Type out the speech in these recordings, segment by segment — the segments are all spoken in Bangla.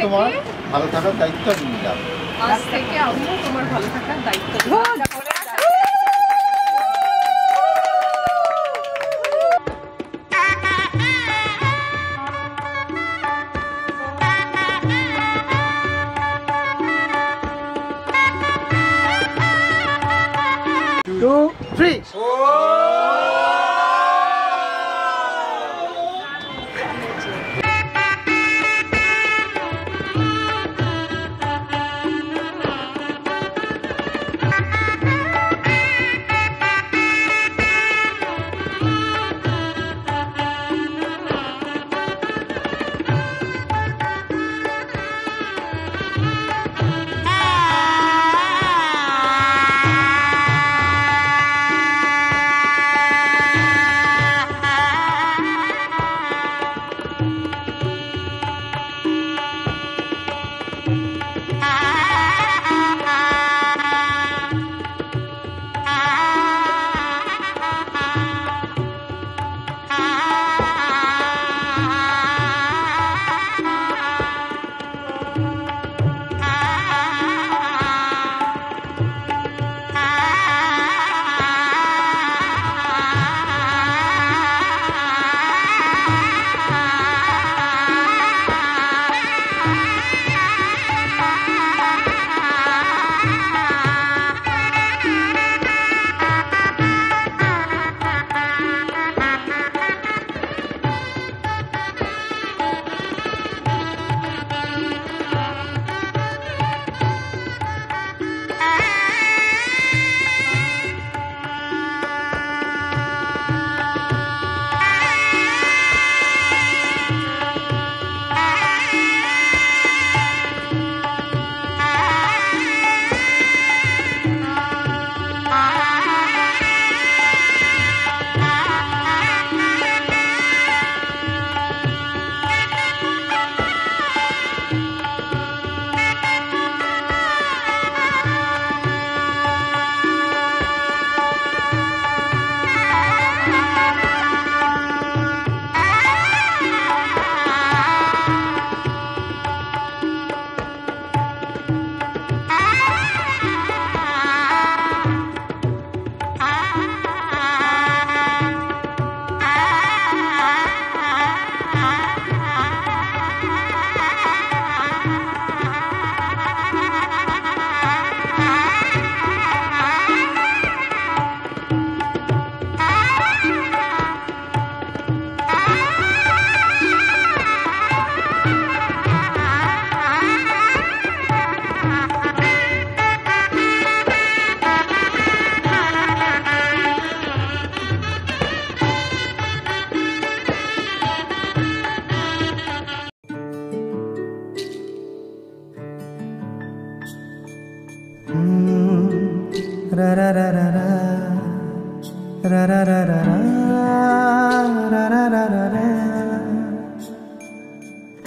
তোমার ভালো থাকার দায়িত্ব নিলাম। আজ থেকে আমিও তোমার ভালো থাকার দায়িত্ব নিলাম। 2, 3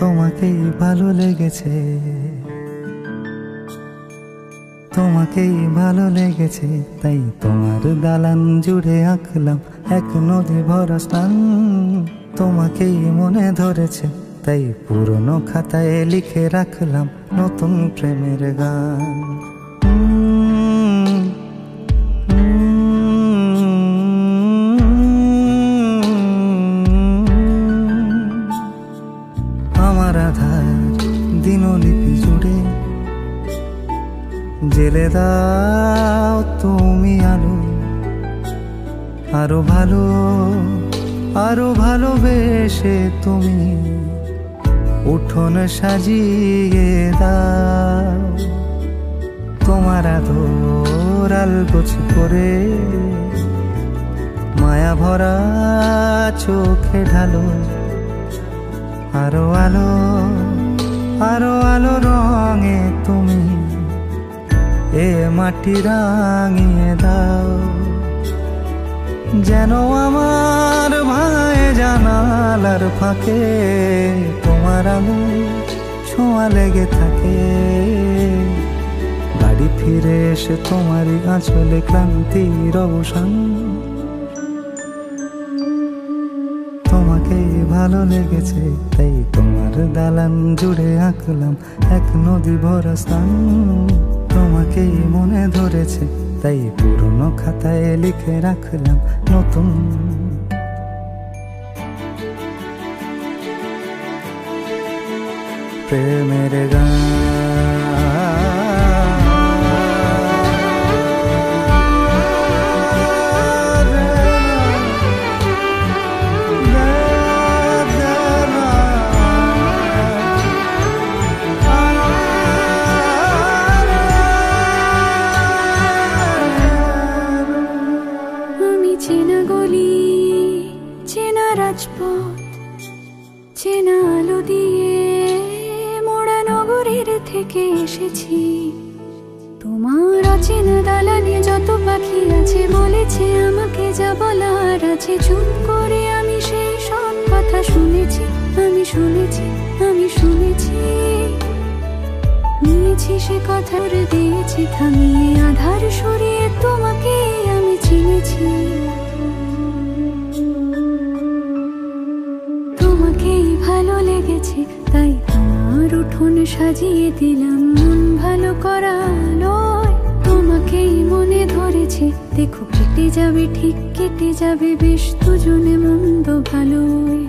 তোমাকেই ভালো লেগেছে, তোমাকেই ভালো লেগেছে, তাই তোমার দালান জুড়ে আঁকলাম এক নদী ভরা স্নান। তোমাকেই মনে ধরেছে, তাই পুরনো খাতায় লিখে রাখলাম নতুন প্রেমের গান। আমার আধার দিনলিপি জুড়ে জেলে দাও তুমি আলো, আরো ভালো আরো ভালোবেসে তুমি উঠোন সাজিয়ে দাও। তোমার আদর আলগোছ করে মায়া ভরা চোখে ঢালো, আরো আলো আরো আলো রঙে তুমি এ মাটি রাঙিয়ে দাও। যেন আমার ভাই জানালার ফাঁকে তোমার আলো ছোঁয়া লেগে থাকে। বাড়ি ফিরে এসে তোমারই আঁচলে ক্লান্তির অবসান। তোমাকেই ভালো লেগেছে, তাই তোমার দালান জুড়ে আঁকলাম এক নদী ভরা স্থান। তোমাকেই মনে ধরেছে তাই পুরনো খাতায় লিখে রাখলাম নতুন। প্রেমের গান চেনা গলি, চেনা রাজপথ, চেনা আলো দিয়ে মোড়া নগরের থেকে এসেছি। তোমার অচেনা দালানে যত পাখি আছে বলেছে আমাকে যা বলার আছে। চুপ করে আমি সেই সব কথা শুনেছি, আমি শুনেছি, আমি শুনেছি। নিয়েছি সে কথা দিয়েছি থামিয়ে, আধার সরিয়ে তোমাকে আমি চিনেছি। তোমাকেই ভালো লেগেছে তাই আমার উঠোন সাজিয়ে দিলাম মন ভালো করা নয়। তোমাকেই মনে ধরেছে দেখো কেটে যাবে, ঠিক কেটে যাবে বেশ দুজনে মন্দ ভালোই।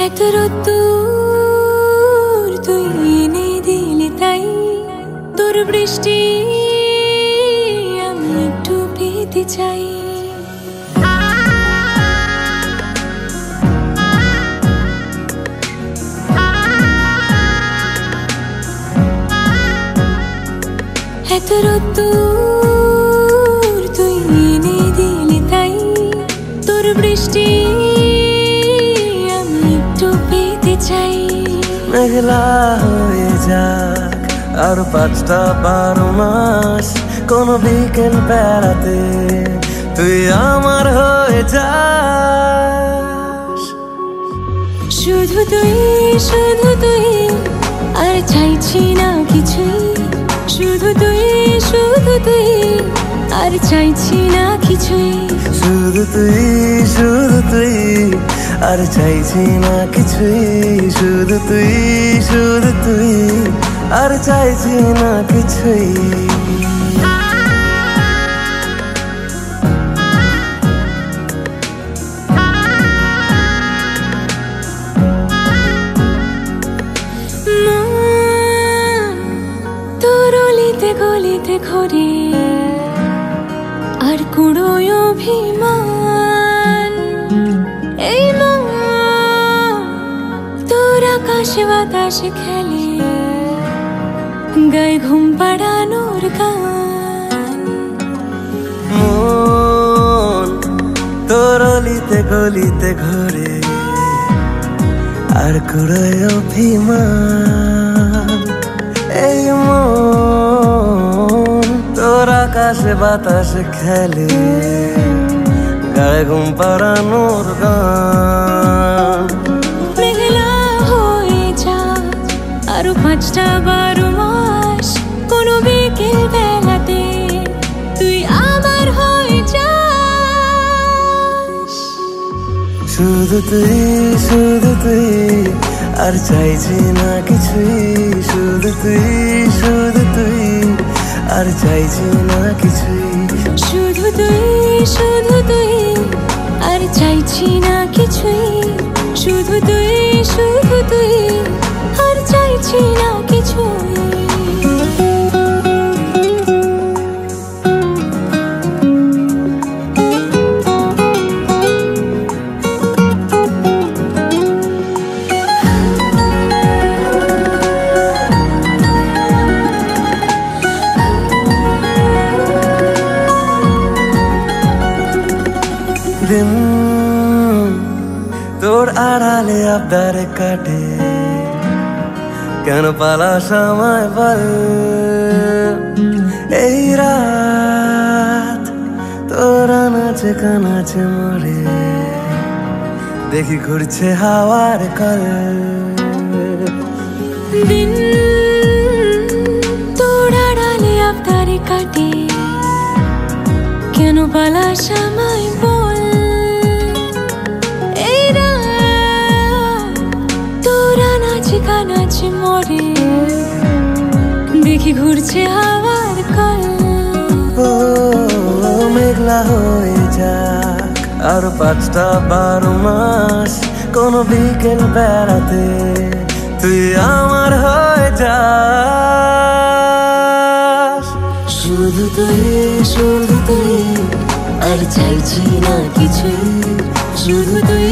এত রোদ্দুর তুই এনে দিলি তাই, তোর বৃষ্টি আমি একটু পেতে চাই। এত রোদ্দুর তুই এনে দিলি তাই, তোর বৃষ্টি চাই। মেঘলা হয়ে যাক আর 5টা 12 মাস, কোন বিকেল বেড়াতে তুই আমার হয়ে যাস। শুধু তুই, শুধু তুই, আর চাইছি না কিছুই। শুধু তুই, শুধু তুই, আর চাইছি না কিছুই। শুধু তুই, শুধু তুই, আর চাইছি না কিছুই। শুধু তুই, শুধু তুই, আর চাইছি না কিছুই। তোর অলিতে গলিতে ঘরে আর কুড়োয় অভিমান। এই তোর আকাশে বাতাসে খেলে গায়ে ঘুম পাড়ানোর গান। মন তোর অলিতে গলিতে ঘরে আর কুড়োয় অভিমান। এই মন তোর আকাশে বাতাসে খেলে গায়ে ঘুম পাড়ানোর গান। মেঘলা হয়ে যা আরো 5টা 12 মাস, কোনো বিকেল বেলাতে তুই আমার হয়ে যাস। শুধু তুই, শুধু তুই, আর চাইছি না কিছুই। শুধু তুই, শুধু তুই, আর চাইছি না কিছুই। শুধু তুই, শুধু তুই, আর চাইছি না কিছুই। শুধু তুই, শুধু তুই, আর চাইছি না কিছুই। দিন তোর আড়ালে আবদারে কাটে কেন পালাস আমায় বল এই রাত তোর আনাচে কানাচে মরে দেখি ঘুরছে হাওয়ার কল দিন তোর আড়ালে আবদারে কাটে কেন পালাস আমায় বল এই রাত তোর আনাচে কানাচে মরে দেখি ঘুরছে হাওয়ার কল ও মেঘলা হয়ে যাক আর 5টা 12 মাস কোন বিকেল বেড়াতে তুই আমার হয়ে যাস শুধু তুই আর চাইছি না কিছুই শুধু তুই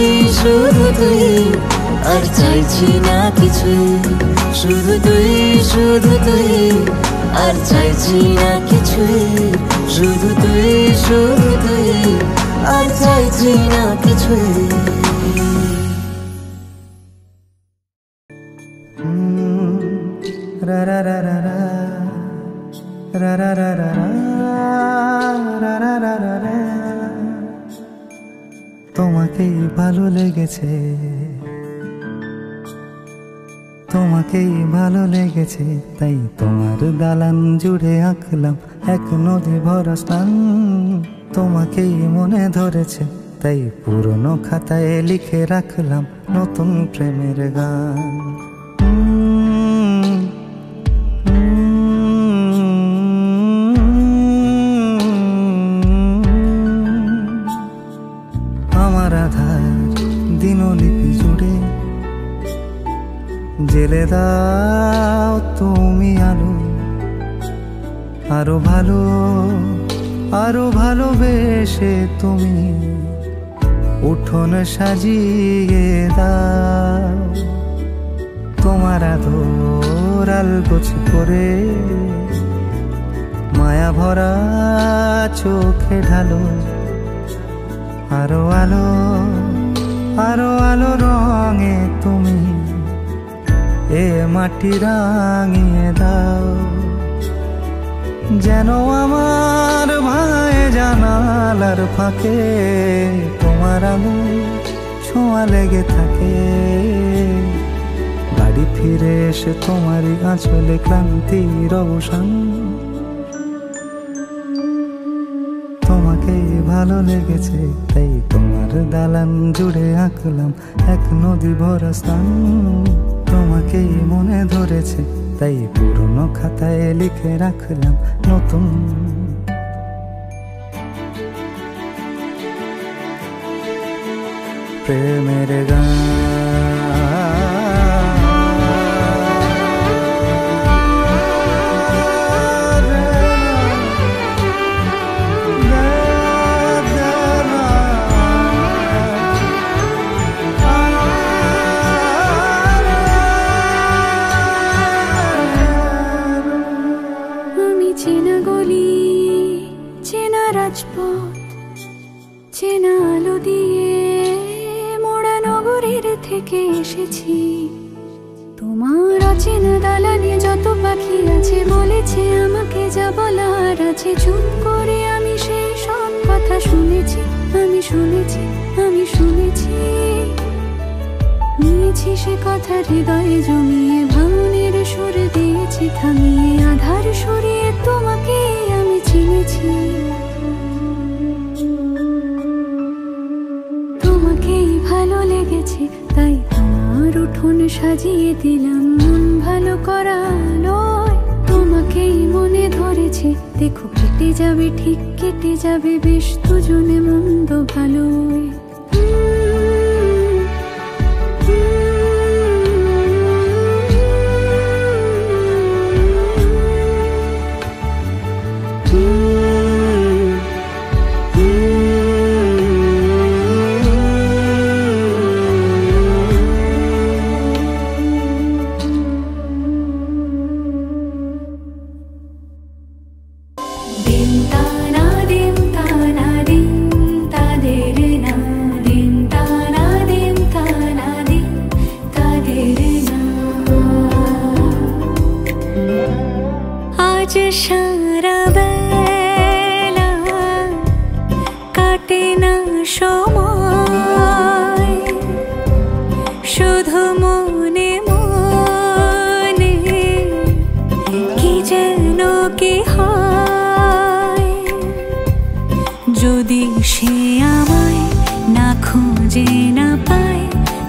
আর চাইছি না কিছুই শুধু তুই আর চাইছি না কিছুই শুধু তুই আর চাইছি না কিছুই রা রা রা রা রা রা রা রা রা রা রা রা রা রা। তোমাকেই ভালো লেগেছে তোমাকেই ভালো লেগেছে তাই তোমার দালান জুড়ে আঁকলাম এক নদী ভরা স্নান তোমাকেই মনে ধরেছে তাই পুরনো খাতায় লিখে রাখলাম নতুন প্রেমের গান আমার আধার দিনলিপি জুড়ে জেলে দাও তুমি আলো আরো ভালোবেসে তুমি উঠোন সাজিয়ে দাও তোমার আদর আলগোছ করে মায়া ভরা চোখে ঢালো আরো আলো রঙে তুমি এ মাটি রাঙিয়ে দাও যেন আমার ভাই জানালার ফাঁকে তোমার আলো ছোঁয়া লেগে থাকে বাড়ি ফিরে এসে তোমারই আঁচলে ক্লান্তির অবসান তোমাকেই ভালো লেগেছে তাই তোমার দালান জুড়ে আঁকলাম এক নদী ভরা স্থান তোমাকেই মনে ধরেছে তাই পুরনো খাতায় লিখে রাখলাম নতুন প্রেমের গান চেনা গলি চেনা রাজপথ চেনা আলো দিয়ে মোড়া নগরের থেকে এসেছি তোমার অচেনা দালানে যত পাখি আছে বলেছে আমাকে যা বলার আছে চুপ করে আমি সেই সব কথা শুনেছি নিয়েছি সে কথা হৃদয়ে জমিয়ে ভাঙনের সুর দিয়েছি থামিয়ে আধার সরিয়ে তোমাকে আমি চিনেছি তোমাকেই ভালো লেগেছে তাই তোমার উঠোন সাজিয়ে দিলাম মন ভালো করা লয় তোমাকেই মনে ধরেছে দেখো কেটে যাবে ঠিক কেটে যাবে বেশ দুজনে মন্দ ভালোই dim ta na dim ta na dim ta de re na খুঁজে না পায়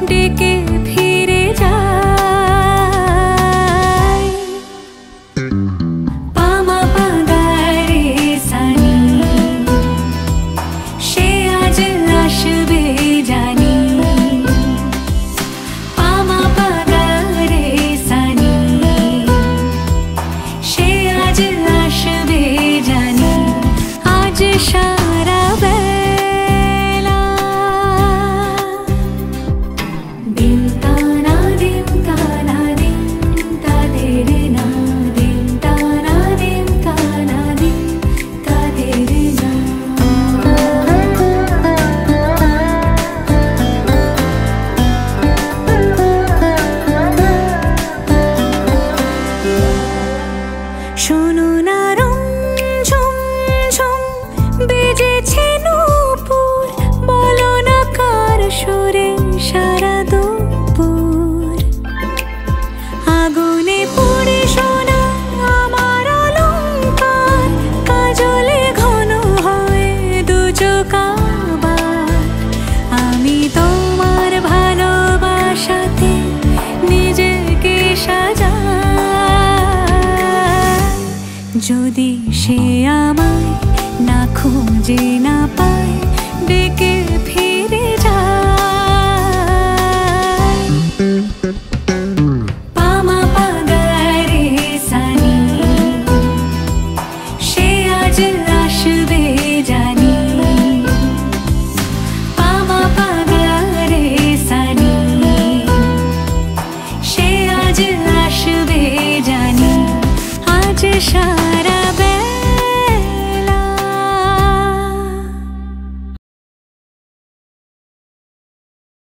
ডেকে ফিরে যায়। পামা পাগারে সানি সে আজ আসবে জানি। পামা পাগারে সানি সে আজ আসবে জানি। আজ সারা বেলা দিন তানা দিন তানা দিন তাদের না দিন তানা দিন তানা দিন তাদের না। শোনো না রঞ্ঝম ঝম বেজেছে নূপুর, বলো না কার সুরে সারা দুপুর। আগুনে পুড়ে সোনা আমার অলংকার, কাজলে ঘন হয় দু চোখ আবার। আমি তোমার ভালোবাসাতে নিজেকে সাজাই। যদি সে আমায় না খুঁজে না পায়